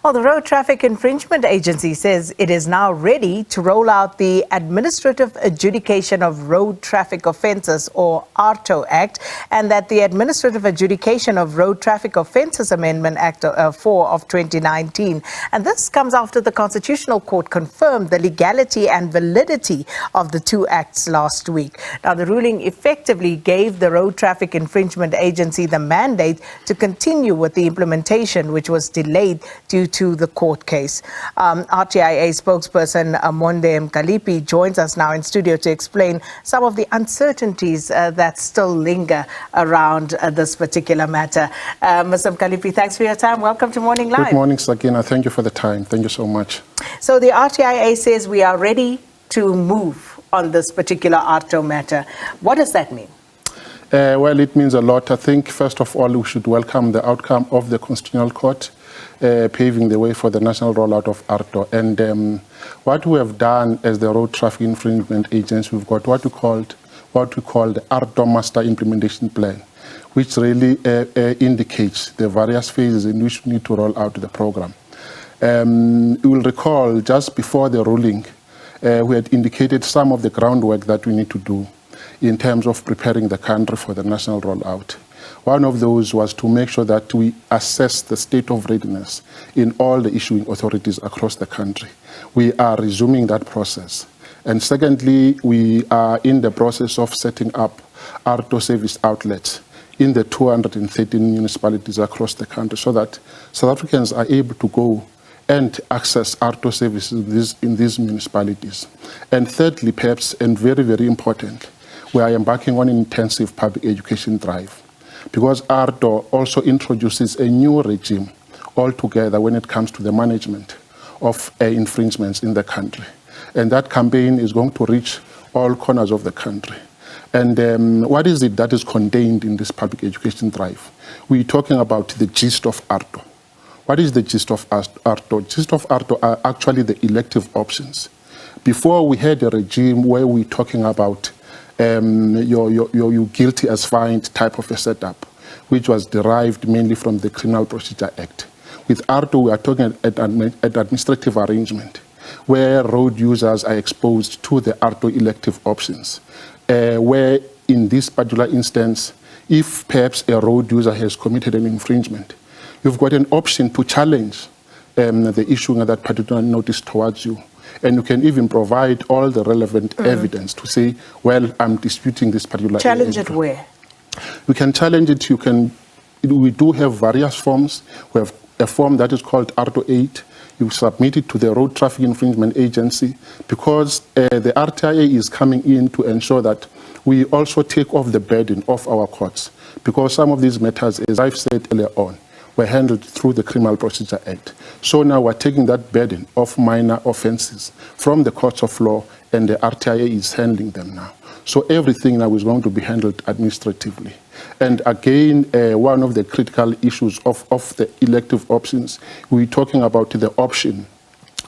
Well, the Road Traffic Infringement Agency says it is now ready to roll out the Administrative Adjudication of Road Traffic Offences, or AARTO Act, and that the Administrative Adjudication of Road Traffic Offences Amendment Act 4 of 2019. And this comes after the Constitutional Court confirmed the legality and validity of the two acts last week. Now, the ruling effectively gave the Road Traffic Infringement Agency the mandate to continue with the implementation, which was delayed due to the court case. RTIA Spokesperson Monde Mkalipi joins us now in studio to explain some of the uncertainties that still linger around this particular matter. Mr. Mkalipi, thanks for your time. Welcome to Morning Live. Good morning, Sakina. Thank you for the time. Thank you so much. So the RTIA says we are ready to move on this particular AARTO matter. What does that mean? Well, it means a lot. I think, first of all, we should welcome the outcome of the Constitutional Court, paving the way for the national rollout of AARTO. And what we have done as the Road Traffic Infringement Agency, we've got what we call the AARTO Master Implementation Plan, which really indicates the various phases in which we need to roll out the program. You will recall, just before the ruling, we had indicated some of the groundwork that we need to do in terms of preparing the country for the national rollout. One of those was to make sure that we assess the state of readiness in all the issuing authorities across the country. We are resuming that process. And secondly, we are in the process of setting up AARTO service outlets in the 213 municipalities across the country so that South Africans are able to go and access AARTO services in these municipalities. And thirdly, perhaps, and very, very important, we are embarking on an intensive public education drive, because AARTO also introduces a new regime altogether when it comes to the management of infringements in the country. And that campaign is going to reach all corners of the country. And what is it that is contained in this public education drive? We're talking about the gist of AARTO. What is the gist of AARTO? The gist of AARTO are actually the elective options. Before, we had a regime where we're talking about you're guilty as fined type of a setup, which was derived mainly from the Criminal Procedure Act. With AARTO, we are talking at an administrative arrangement where road users are exposed to the AARTO elective options, where in this particular instance, if perhaps a road user has committed an infringement, you've got an option to challenge the issuing of that particular notice towards you. And you can even provide all the relevant evidence to say, well, I'm disputing this particular challenge it where? You can challenge it. We do have various forms. We have a form that is called AARTO 8. You submit it to the Road Traffic Infringement Agency, because the RTIA is coming in to ensure that we also take off the burden of our courts, because some of these matters, as I've said earlier on, were handled through the Criminal Procedure Act. So now we're taking that burden of minor offences from the courts of law, and the RTIA is handling them now. So everything now is going to be handled administratively. And again, one of the critical issues of the elective options, we're talking about the option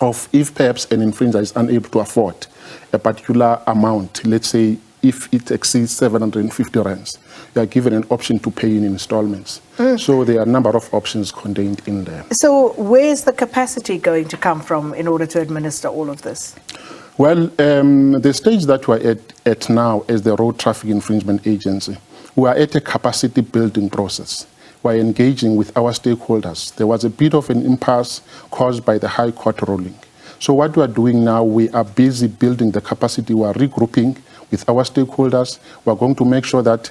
of, if perhaps an infringer is unable to afford a particular amount, let's say if it exceeds 750 rands, you are given an option to pay in installments. So there are a number of options contained in there. So where's the capacity going to come from in order to administer all of this? Well, the stage that we're at now as the Road Traffic Infringement Agency, we are at a capacity building process. We're engaging with our stakeholders. There was a bit of an impasse caused by the High Court ruling. So what we are doing now, we are busy building the capacity. We are regrouping with our stakeholders. We're going to make sure that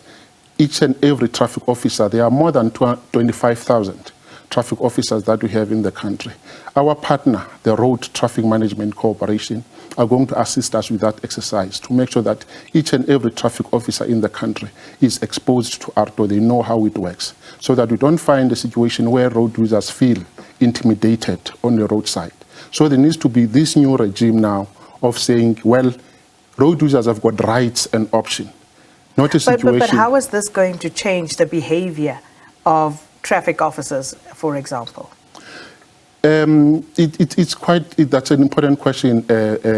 each and every traffic officer, there are more than 25,000 traffic officers that we have in the country. Our partner, the Road Traffic Management Corporation, are going to assist us with that exercise to make sure that each and every traffic officer in the country is exposed to AARTO. They know how it works, so that we don't find a situation where road users feel intimidated on the roadside. So there needs to be this new regime now of saying, well, road users have got rights and options. Not a situation. But how is this going to change the behavior of traffic officers, for example? That's an important question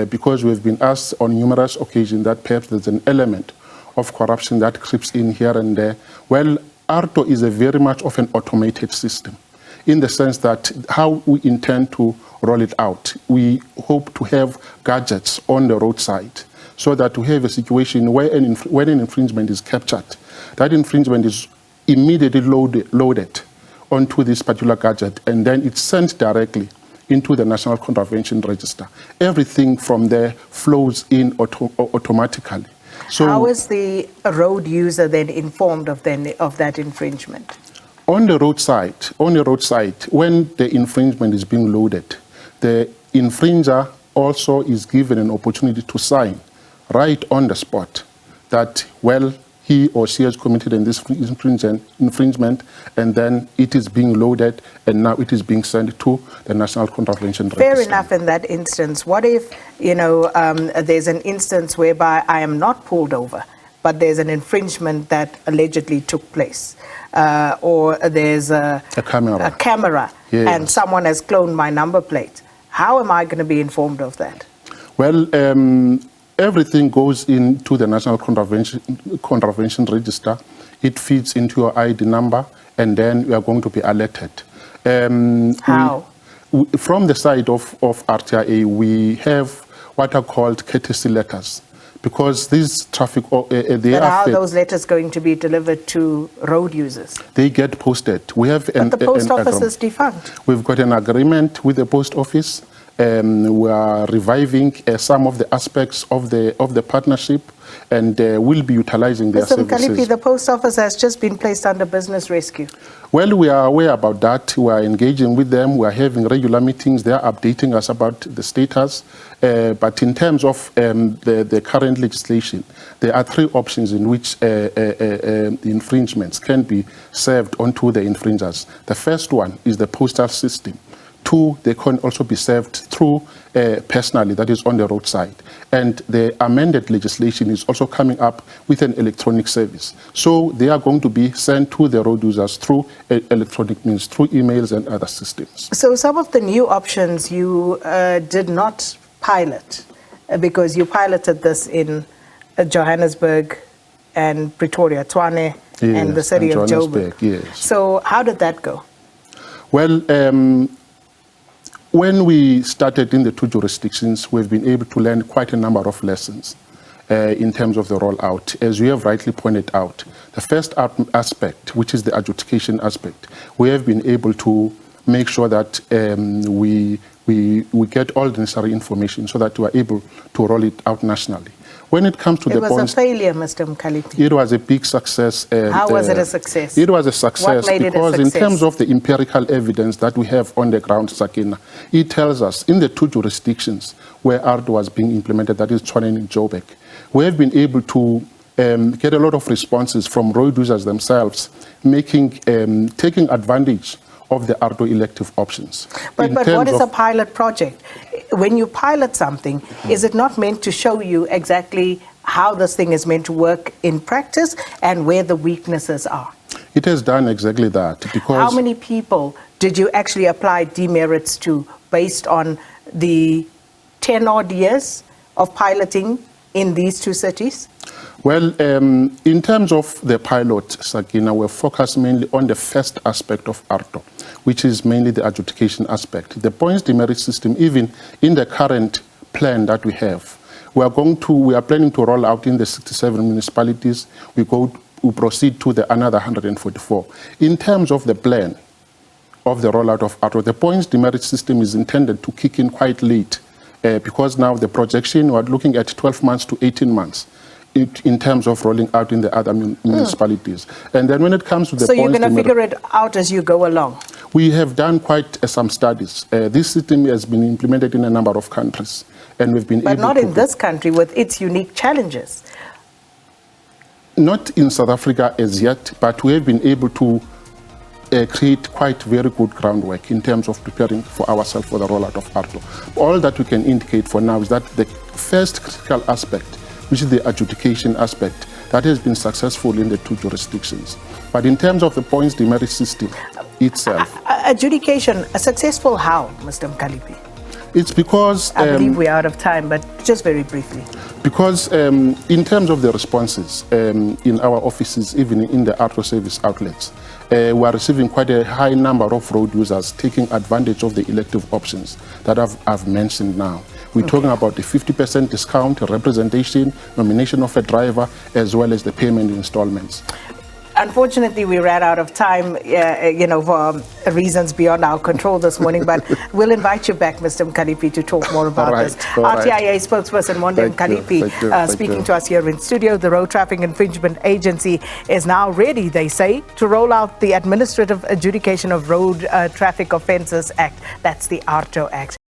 because we've been asked on numerous occasions that perhaps there's an element of corruption that creeps in here and there. Well, AARTO is a very much of an automated system. in the sense that how we intend to roll it out. We hope to have gadgets on the roadside so that we have a situation where when an infringement is captured, that infringement is immediately loaded onto this particular gadget, and then it's sent directly into the National Contravention Register. Everything from there flows in automatically. So how is the road user then informed of that infringement? On the roadside, when the infringement is being loaded, the infringer also is given an opportunity to sign right on the spot that, well, he or she has committed in this infringement, and then it is being loaded, and now it is being sent to the National Contravention Register. Fair enough in that instance. What if, there's an instance whereby I am not pulled over, but there's an infringement that allegedly took place, or there's a camera yes, and someone has cloned my number plate? How am I going to be informed of that? Well, everything goes into the National Contravention Register. It feeds into your ID number, and then you are going to be alerted. How? From the side of RTIA, we have what are called courtesy letters, because these traffic... But how are those letters going to be delivered to road users? They get posted. We have but the post office is defunct. We've got an agreement with the post office. We are reviving some of the aspects of the partnership, and we'll be utilizing their services. Mr. Mkalipi, the post office has just been placed under business rescue. Well, we are aware about that. We are engaging with them. We are having regular meetings. They are updating us about the status. But in terms of the current legislation, there are three options in which the infringements can be served onto the infringers. The first one is the postal system. Two, they can also be served through personally, that is on the roadside. And the amended legislation is also coming up with an electronic service. So they are going to be sent to the road users through electronic means, through emails and other systems. So some of the new options you did not pilot, because you piloted this in Johannesburg and Pretoria, Tshwane, yes, and the city of Joburg. Yes. So how did that go? Well, when we started in the two jurisdictions, we've been able to learn quite a number of lessons in terms of the rollout. As you have rightly pointed out, the first aspect, which is the adjudication aspect, we have been able to make sure that we get all the necessary information so that we are able to roll it out nationally. When it comes to the points... It was a failure, Mr. Mkalipi. It was a big success. How was it a success? It was a success because it a success? In terms of the empirical evidence that we have on the ground, Sakina, it tells us in the two jurisdictions where AARTO was being implemented, that is Tshwane and Joburg, we have been able to get a lot of responses from road users themselves, taking advantage of the AARTO elective options. But what is a pilot project? When you pilot something, is it not meant to show you exactly how this thing is meant to work in practice and where the weaknesses are? It has done exactly that. Because how many people did you actually apply demerits to based on the 10 odd years of piloting in these two cities? Well, in terms of the pilot, Sakina, we're focused mainly on the first aspect of AARTO, which is mainly the adjudication aspect. The points demerit system, even in the current plan that we have, we are planning to roll out in the 67 municipalities. We proceed to the another 144. In terms of the plan of the rollout of AARTO, the points demerit system is intended to kick in quite late, because now the projection, we're looking at 12 months to 18 months. In terms of rolling out in the other municipalities. And then when it comes to the points... So you're going to figure it out as you go along? We have done quite some studies. This system has been implemented in a number of countries, and we've been able to... But not in this country with its unique challenges. Not in South Africa as yet, but we have been able to create quite very good groundwork in terms of preparing for ourselves for the rollout of AARTO. All that we can indicate for now is that the first critical aspect, which is the adjudication aspect, that has been successful in the two jurisdictions. But in terms of the points demerit system itself... Adjudication, successful how, Mr. Mkalipi? It's because I believe we're out of time, but just very briefly. Because in terms of the responses in our offices, even in the AARTO service outlets, we are receiving quite a high number of road users taking advantage of the elective options that I've mentioned now. We're talking about the 50% discount, representation, nomination of a driver, as well as the payment installments. Unfortunately, we ran out of time, for reasons beyond our control this morning, but we'll invite you back, Mr. Mkalipi, to talk more about this. RTIA Spokesperson Monde Mkalipi speaking to us here in studio. The Road Traffic Infringement Agency is now ready, they say, to roll out the Administrative Adjudication of Road Traffic Offences Act. That's the AARTO Act.